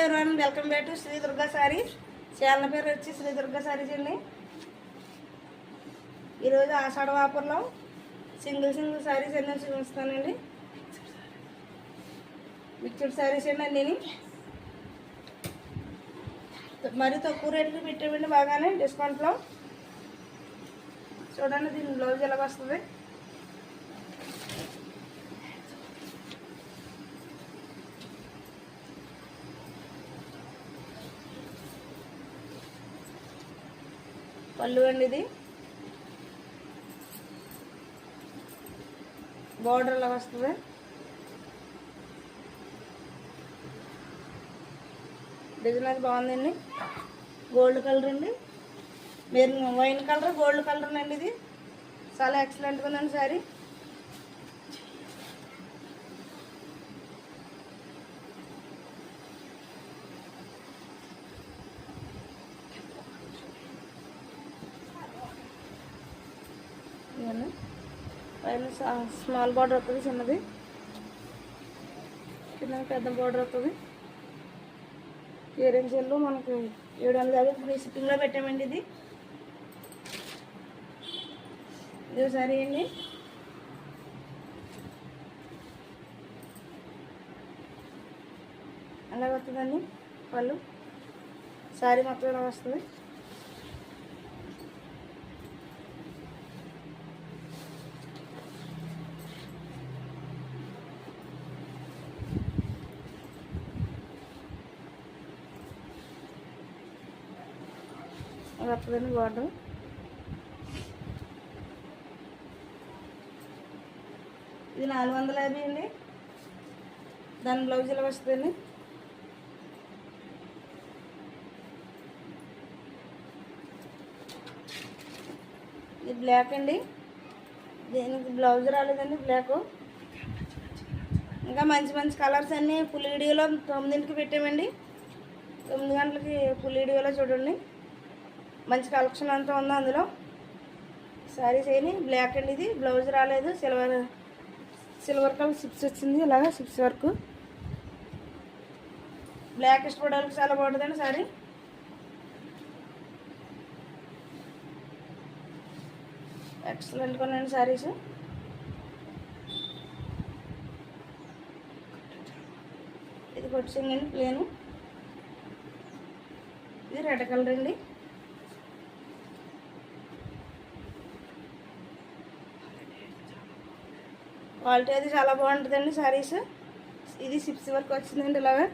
Everyone, welcome back to Sri Durga Sarees. Channel పేరు వచ్చి శ్రీ దుర్గా సారీస్ అండి. ఈరోజు ఆషాఢ ఆఫర్లో సింగిల్ సారీస్ ఎన్నో చూపిస్తానండి. మిక్స్డ్ సారీస్ అండి అన్నీ మరీ తక్కువ రేట్లు పెట్టామండి, బాగానే డిస్కౌంట్లో. చూడండి దీని బ్లౌజ్ ఎలాగ వస్తుంది. పళ్ళు అండి, ఇది బార్డర్ అలా వస్తుంది. డిజైన్ అది బాగుందండి. గోల్డ్ కలర్ అండి, maroon wine colour gold colour అండి. ఇది చాలా ఎక్సలెంట్గా ఉందండి సారీ. పైన స్మాల్ బార్డర్ వస్తుంది, చిన్నది కింద పెద్ద బార్డర్ వస్తుంది. ఇయరింగ్స్లో మనకు 750 ఫ్రీ షిప్పింగ్లో పెట్టామండి. ఇది సారీ అండి. అలాగ వస్తుందండి పళ్ళు. సారీ మొత్తం ఇలా వస్తుంది. వస్తుందండి బార్డర్. ఇది 450 అండి. దాని బ్లౌజ్ ఇలా వస్తుందండి. ఇది బ్లాక్ అండి, దీనికి బ్లౌజ్ రాలేదండి బ్లాక్. ఇంకా మంచి మంచి కలర్స్ అన్నీ ఫుల్ వీడియోలో 9కి పెట్టామండి. 9 గంటలకి ఫుల్ వీడియోలో చూడండి. మంచి కలెక్షన్ అంతా ఉందో అందులో. సారీస్ అయినా బ్లాక్ అండి, ఇది బ్లౌజ్ రాలేదు. సిల్వర్ కలర్ సిప్స్ వచ్చింది, ఇలాగా సిప్స్ వర్క్. బ్లాక్ ఇష్టపడడానికి చాలా బాగుంటుందండి సారీ. ఎక్సలెంట్గా ఉన్నాయండి సారీస్. ఇది కొట్టిందండి ప్లేను. ఇది రెడ్ కలర్ అండి. క్వాలిటీ అది చాలా బాగుంటుందండి సారీస్. ఇది సిప్స్ వర్క్ వచ్చిందండి ఇలాగా.